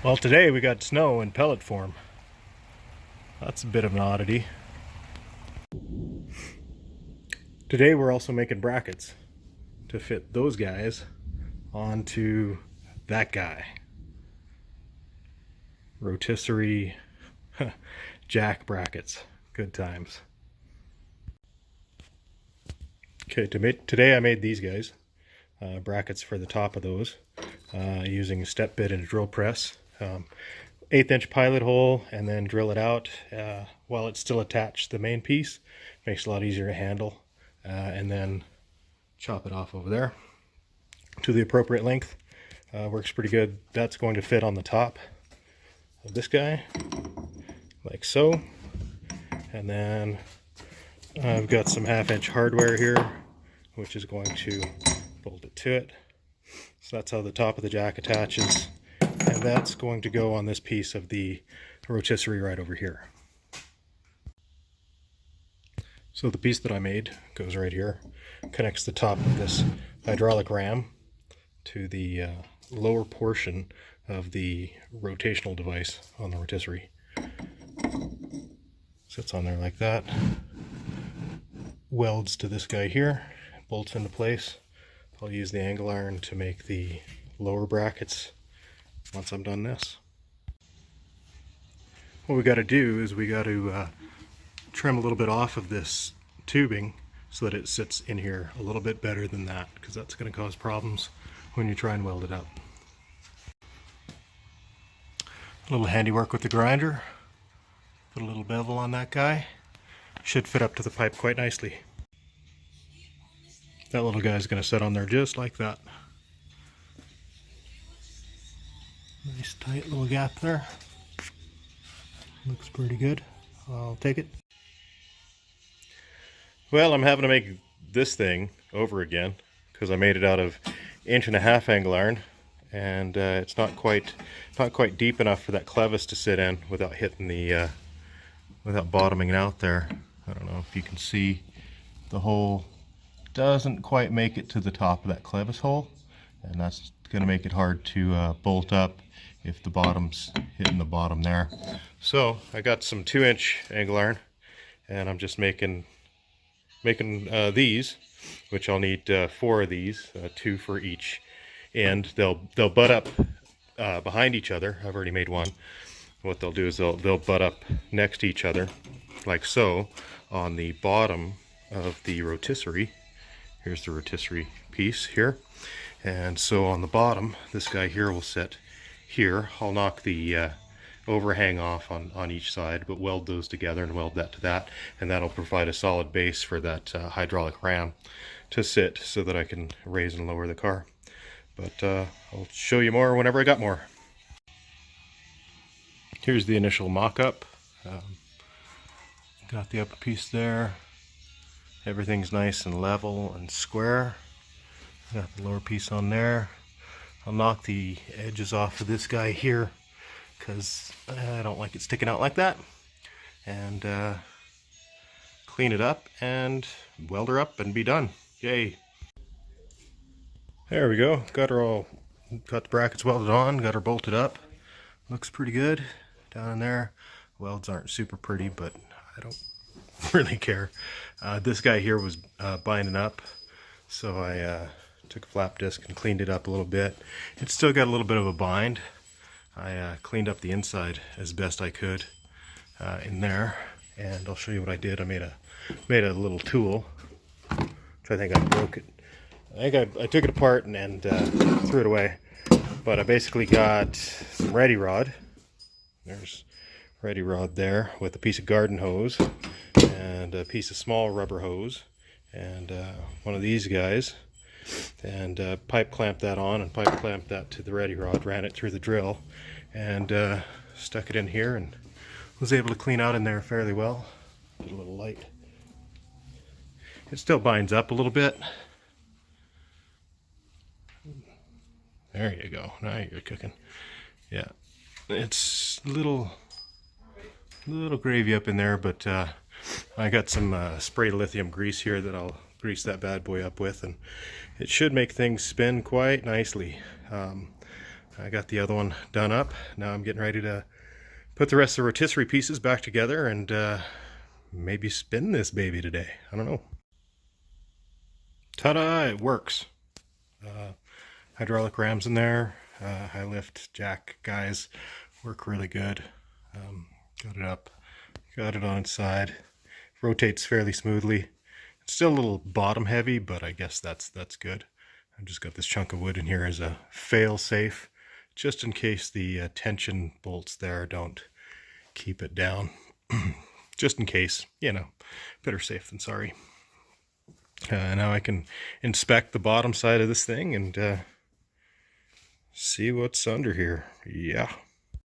Well, today we got snow in pellet form. That's a bit of an oddity. Today we're also making brackets to fit those guys onto that guy. Rotisserie jack brackets. Good times. Okay, today I made these guys. Brackets for the top of those using a step bit and a drill press. 1/8 inch pilot hole, and then drill it out while it's still attached to the main piece. Makes it a lot easier to handle, and then chop it off over there to the appropriate length. Works pretty good. That's going to fit on the top of this guy like so, and then I've got some 1/2 inch hardware here which is going to bolt it to it. So that's how the top of the jack attaches, and that's going to go on this piece of the rotisserie right over here. So the piece that I made goes right here, connects the top of this hydraulic ram to the lower portion of the rotational device on the rotisserie. Sits on there like that, welds to this guy here, bolts into place. I'll use the angle iron to make the lower brackets once I'm done this. What we got to do is we got to trim a little bit off of this tubing so that it sits in here a little bit better than that, because that's going to cause problems when you try and weld it up. A little handiwork with the grinder. Put a little bevel on that guy. Should fit up to the pipe quite nicely. That little guy's going to sit on there just like that. Nice tight little gap there. Looks pretty good. I'll take it. Well, I'm having to make this thing over again because I made it out of 1.5 inch angle iron, and it's not quite deep enough for that clevis to sit in without hitting the without bottoming out there. I don't know if you can see the hole doesn't quite make it to the top of that clevis hole, and that's going to make it hard to bolt up if the bottom's hitting the bottom there. So I got some 2-inch angle iron, and I'm just making these, which I'll need 4 of these, 2 for each end. They'll butt up behind each other. I've already made one. What they'll do is they'll butt up next to each other like so on the bottom of the rotisserie. Here's the rotisserie piece here, and so on the bottom this guy here will sit here. I'll knock the overhang off on each side, but weld those together and weld that to that, and that'll provide a solid base for that hydraulic ram to sit so that I can raise and lower the car. But I'll show you more whenever I got more. Here's the initial mock-up. Got the upper piece there. Everything's nice and level and square. Got the lower piece on there. I'll knock the edges off of this guy here because I don't like it sticking out like that. And clean it up and weld her up and be done. Yay. There we go. Got the brackets welded on, got her bolted up. Looks pretty good down in there. Welds aren't super pretty, but I don't really care. This guy here was binding up, so I took a flap disc and cleaned it up a little bit. It's still got a little bit of a bind. I cleaned up the inside as best I could in there, and I'll show you what I did. I made a little tool, which I think I broke it. I took it apart and threw it away, but I basically got some ready rod. There's ready rod there with a piece of garden hose and a piece of small rubber hose and one of these guys, and pipe clamped that on and pipe clamped that to the ready rod, ran it through the drill, and stuck it in here, and was able to clean out in there fairly well. Get a little light. It still binds up a little bit. There you go. Now you're cooking. Yeah, it's a little gravy up in there, but I got some sprayed lithium grease here that I'll grease that bad boy up with, and it should make things spin quite nicely. I got the other one done up. Now I'm getting ready to put the rest of the rotisserie pieces back together and maybe spin this baby today. I don't know. Ta-da! It works. Hydraulic rams in there. High lift jack guys work really good. Got it up. Got it on its side. Rotates fairly smoothly. It's still a little bottom heavy, but I guess that's good. I've just got this chunk of wood in here as a fail safe, just in case the tension bolts there don't keep it down. Just in case, you know, better safe than sorry. Now I can inspect the bottom side of this thing and see what's under here. Yeah.